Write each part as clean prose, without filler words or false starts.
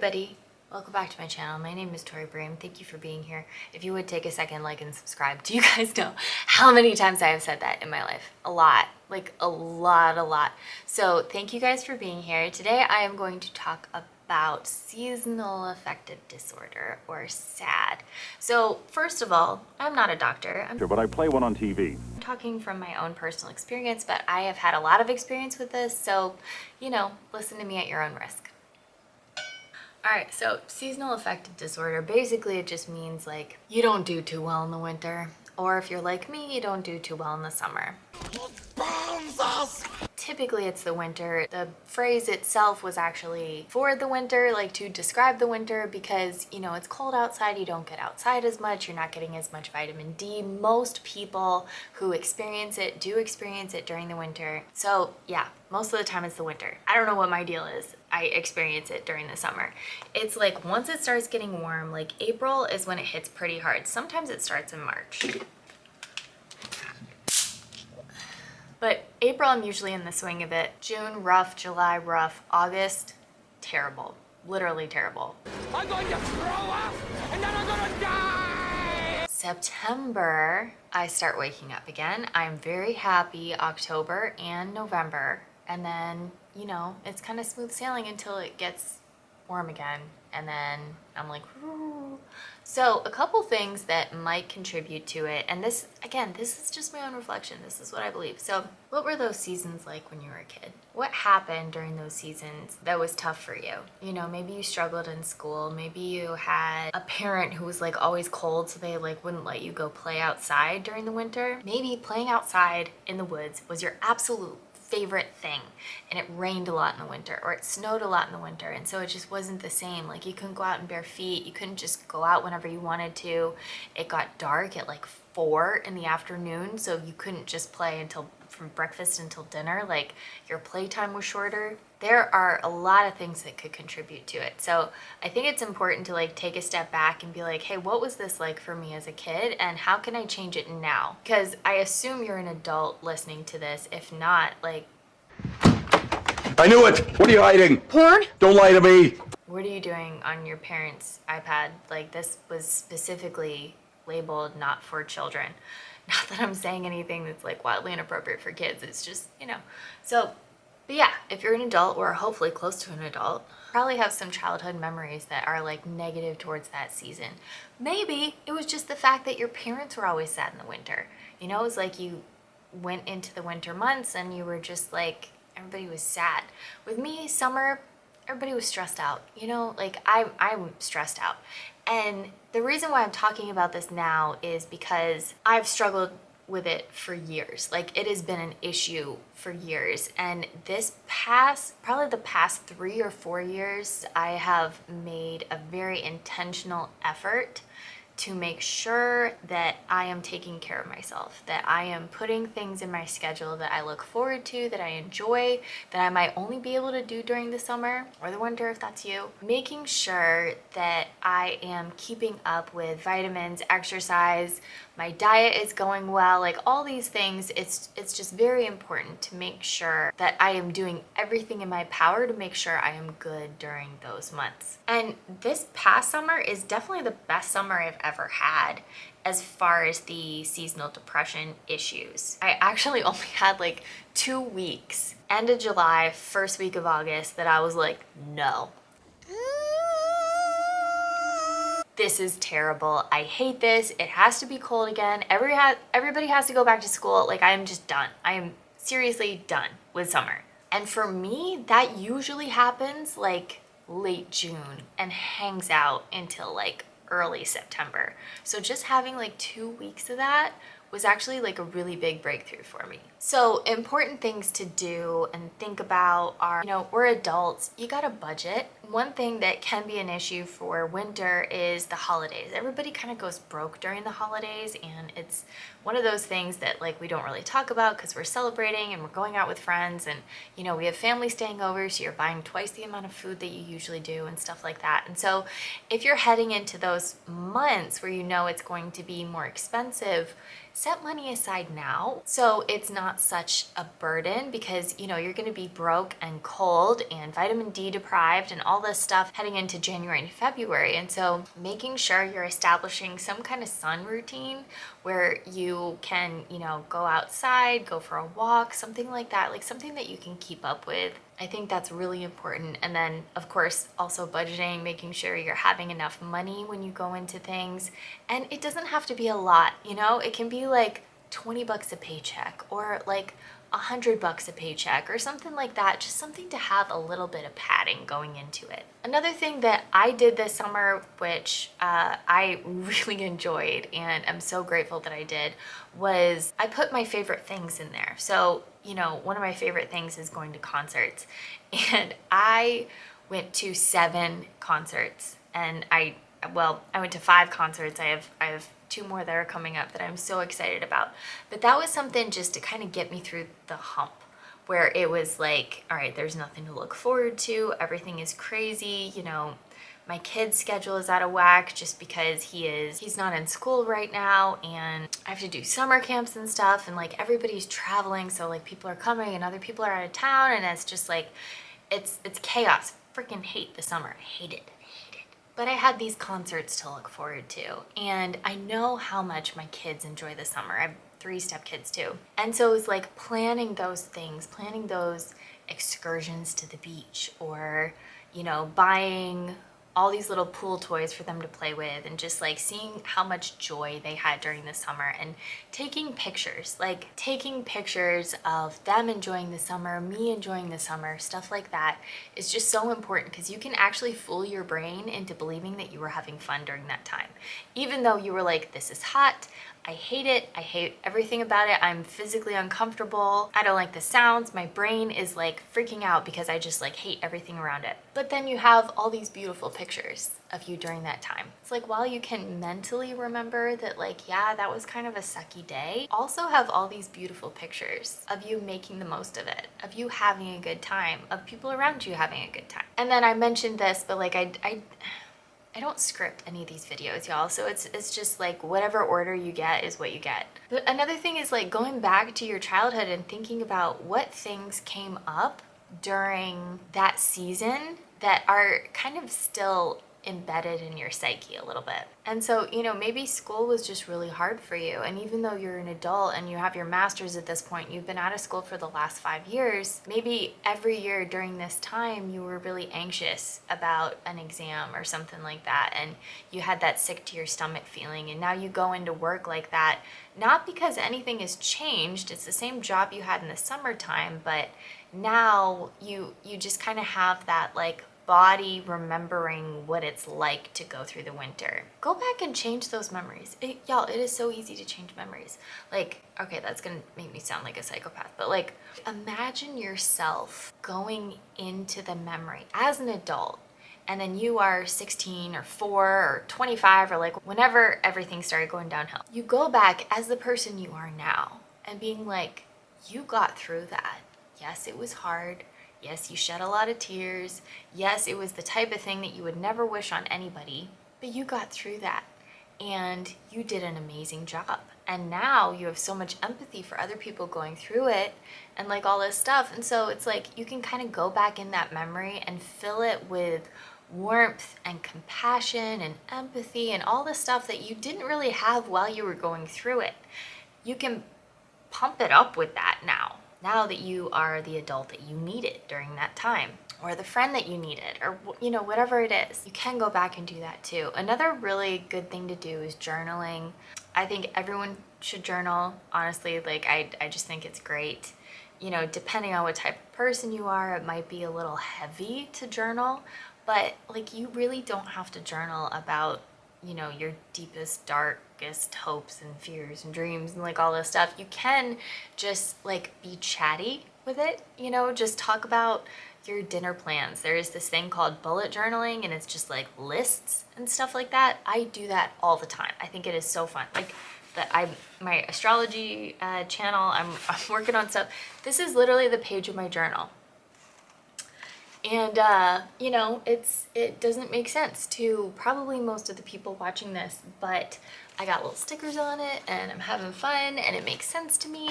everybody, welcome back to my channel. My name is Torie. Thank you for being here. If you would take a second, like and subscribe. Do you guys know how many times I have said that in my life? A lot, like a lot. So thank you guys for being here. Today I am going to talk about Seasonal Affective Disorder, or SAD. So first of all, I'm not a doctor. But I play one on TV. I'm talking from my own personal experience, but I have had a lot of experience with this, so, you know, listen to me at your own risk. Alright, so seasonal affective disorder, basically it just means like you don't do too well in the winter, or if you're like me, you don't do too well in the summer. Typically it's the winter. The phrase itself was actually for the winter, like to describe the winter, because you know it's cold outside, you don't get outside as much, you're not getting as much vitamin D. Most people who experience it do experience it during the winter. So yeah, most of the time it's the winter. I don't know what my deal is. I experience it during the summer. It's like once it starts getting warm, like April is when it hits pretty hard. Sometimes it starts in March. But April, I'm usually in the swing of it. June, rough. July, rough. August, terrible. Literally terrible. I'm going to throw up, and then I'm going to die! September, I start waking up again. I'm very happy October and November. And then, you know, it's kind of smooth sailing until it gets warm again. And then I'm like, ooh. So a couple things that might contribute to it, and this, again, this is just my own reflection. This is what I believe. So what were those seasons like when you were a kid? What happened during those seasons that was tough for you? You know, maybe you struggled in school. Maybe you had a parent who was like always cold, so they like wouldn't let you go play outside during the winter. Maybe playing outside in the woods was your absolute favorite thing, and it rained a lot in the winter, or it snowed a lot in the winter, and so it just wasn't the same. Like you couldn't go out in bare feet, you couldn't just go out whenever you wanted to. It got dark at like 4 in the afternoon, so you couldn't just play until from breakfast until dinner. Like your playtime was shorter. There are a lot of things that could contribute to it. So I think it's important to like take a step back and be like, hey, what was this like for me as a kid, and how can I change it now? Because I assume you're an adult listening to this. If not, like, I knew it! What are you hiding? porn? Don't lie to me! What are you doing on your parents' iPad? Like, this was specifically labeled not for children. Not that I'm saying anything that's like wildly inappropriate for kids. It's just, you know. So, but yeah, if you're an adult, or hopefully close to an adult, probably have some childhood memories that are like negative towards that season. Maybe it was just the fact that your parents were always sad in the winter. You know, it was like you went into the winter months and you were just like, everybody was sad. With me, summer, everybody was stressed out. You know, like I'm stressed out. And the reason why I'm talking about this now is because I've struggled with it for years. Like it has been an issue for years. And probably the past 3 or 4 years, I have made a very intentional effort to make sure that I am taking care of myself, that I am putting things in my schedule that I look forward to, that I enjoy, that I might only be able to do during the summer or the winter if that's you. Making sure that I am keeping up with vitamins, exercise, my diet is going well, like all these things. It's just very important to make sure that I am doing everything in my power to make sure I am good during those months. And this past summer is definitely the best summer I've ever had as far as the seasonal depression issues. I actually only had like 2 weeks, end of July, first week of August, that I was like, no. This is terrible. I hate this. It has to be cold again. Everybody has to go back to school. Like, I am just done. I am seriously done with summer. And for me, that usually happens like late June and hangs out until like early September. So just having like 2 weeks of that was actually like a really big breakthrough for me. So important things to do and think about are, you know, we're adults, you got a budget. One thing that can be an issue for winter is the holidays. Everybody kind of goes broke during the holidays, and it's one of those things that like we don't really talk about because we're celebrating and we're going out with friends, and you know, we have family staying over, so you're buying twice the amount of food that you usually do and stuff like that. And so if you're heading into those months where you know it's going to be more expensive, set money aside now so it's not such a burden, because you know you're going to be broke and cold and vitamin D deprived and all this stuff heading into January and February. And so making sure you're establishing some kind of sun routine where you can, you know, go outside, go for a walk, something like that, like something that you can keep up with. I think that's really important. And then of course also budgeting, making sure you're having enough money when you go into things. And it doesn't have to be a lot, you know, it can be like 20 bucks a paycheck or like $100 a paycheck or something like that, just something to have a little bit of padding going into it. Another thing that I did this summer, which I really enjoyed and I'm so grateful that I did, was I put my favorite things in there. So, you know, one of my favorite things is going to concerts, and I went to 7 concerts, and I went to 5 concerts. I have 2 more that are coming up that I'm so excited about. But that was something just to kind of get me through the hump, where it was like, all right, there's nothing to look forward to. Everything is crazy. You know, my kid's schedule is out of whack just because he's not in school right now, and I have to do summer camps and stuff, and like everybody's traveling. So like people are coming and other people are out of town, and it's just like, it's chaos. Freaking hate the summer. I hate it. But I had these concerts to look forward to, and I know how much my kids enjoy the summer. I have 3 stepkids too. And so it was like planning those things, planning those excursions to the beach, or, you know, buying all these little pool toys for them to play with, and just like seeing how much joy they had during the summer, and taking pictures of them enjoying the summer, me enjoying the summer, stuff like that is just so important, because you can actually fool your brain into believing that you were having fun during that time. Even though you were like, this is hot, I hate it, I hate everything about it, I'm physically uncomfortable, I don't like the sounds, my brain is like freaking out because I just like hate everything around it. But then you have all these beautiful pictures of you during that time. It's like, while you can mentally remember that like, yeah, that was kind of a sucky day, also have all these beautiful pictures of you making the most of it, of you having a good time, of people around you having a good time. And then I mentioned this, but like I don't script any of these videos, y'all, so it's just like whatever order you get is what you get. But another thing is like going back to your childhood and thinking about what things came up during that season that are kind of still embedded in your psyche a little bit. And so, you know, maybe school was just really hard for you, and even though you're an adult and you have your master's at this point, you've been out of school for the last 5 years, maybe every year during this time you were really anxious about an exam or something like that, and you had that sick to your stomach feeling, and now you go into work like that, not because anything has changed, it's the same job you had in the summertime, but now you just kind of have that like body remembering what it's like to go through the winter. Go back and change those memories. Y'all, it is so easy to change memories. Like, okay, that's gonna make me sound like a psychopath, but like, imagine yourself going into the memory as an adult, and then you are 16 or 4 or 25, or like whenever everything started going downhill. You go back as the person you are now and being like, you got through that. Yes, it was hard. Yes, you shed a lot of tears. Yes, it was the type of thing that you would never wish on anybody, but you got through that and you did an amazing job. And now you have so much empathy for other people going through it and like all this stuff. And so it's like you can kind of go back in that memory and fill it with warmth and compassion and empathy and all the stuff that you didn't really have while you were going through it. You can pump it up with that now that you are the adult that you needed during that time, or the friend that you needed, or you know, whatever it is. You can go back and do that too. Another really good thing to do is journaling. I think everyone should journal, honestly. Like I just think it's great. You know, depending on what type of person you are, it might be a little heavy to journal, but like you really don't have to journal about, you know, your deepest, darkest hopes and fears and dreams and like all this stuff. You can just like be chatty with it, you know, just talk about your dinner plans. There is this thing called bullet journaling, and it's just like lists and stuff like that. I do that all the time. I think it is so fun. Like my astrology channel, I'm working on stuff. This is literally the page of my journal. And, you know, it doesn't make sense to probably most of the people watching this, but I got little stickers on it and I'm having fun and it makes sense to me.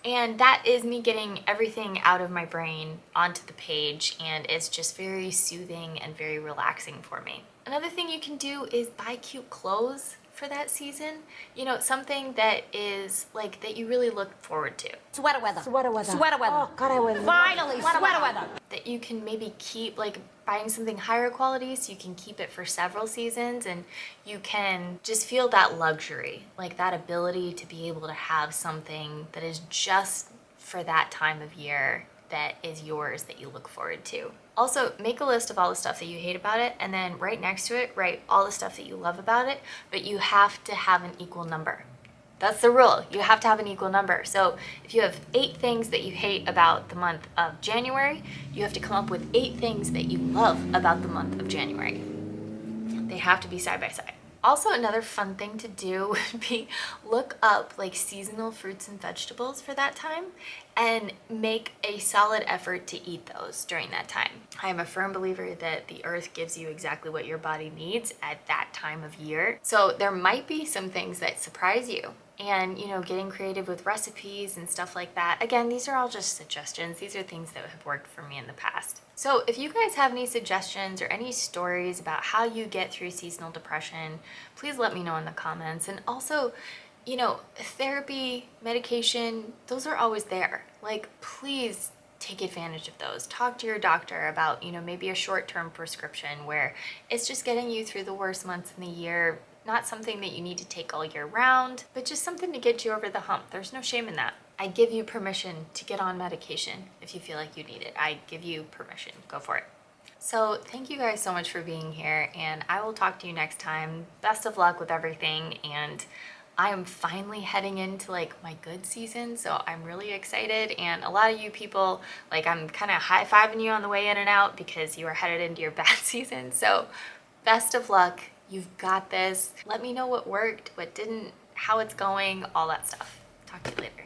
And that is me getting everything out of my brain onto the page, and it's just very soothing and very relaxing for me. Another thing you can do is buy cute clothes for that season. You know, something that is like that you really look forward to. Sweater weather. Sweater weather. Sweater weather. Oh, God, I would love Finally, sweater weather. That you can maybe keep, like buying something higher quality so you can keep it for several seasons, and you can just feel that luxury, like that ability to be able to have something that is just for that time of year that is yours, that you look forward to. Also, make a list of all the stuff that you hate about it, and then right next to it, write all the stuff that you love about it, but you have to have an equal number. That's the rule. You have to have an equal number. So if you have 8 things that you hate about the month of January, you have to come up with 8 things that you love about the month of January. They have to be side by side. Also, another fun thing to do would be look up like seasonal fruits and vegetables for that time and make a solid effort to eat those during that time. I am a firm believer that the earth gives you exactly what your body needs at that time of year. So there might be some things that surprise you. And, you know, getting creative with recipes and stuff like that. Again, these are all just suggestions. These are things that have worked for me in the past. So if you guys have any suggestions or any stories about how you get through seasonal depression, please let me know in the comments. And also, you know, therapy, medication, those are always there. Like, please take advantage of those. Talk to your doctor about, you know, maybe a short-term prescription where it's just getting you through the worst months in the year. Not something that you need to take all year round, but just something to get you over the hump. There's no shame in that. I give you permission to get on medication if you feel like you need it. I give you permission. Go for it. So thank you guys so much for being here, and I will talk to you next time. Best of luck with everything, and I am finally heading into like my good season, so I'm really excited. And a lot of you people, like, I'm kind of high-fiving you on the way in and out because you are headed into your bad season. So best of luck. You've got this. Let me know what worked, what didn't, how it's going, all that stuff. Talk to you later.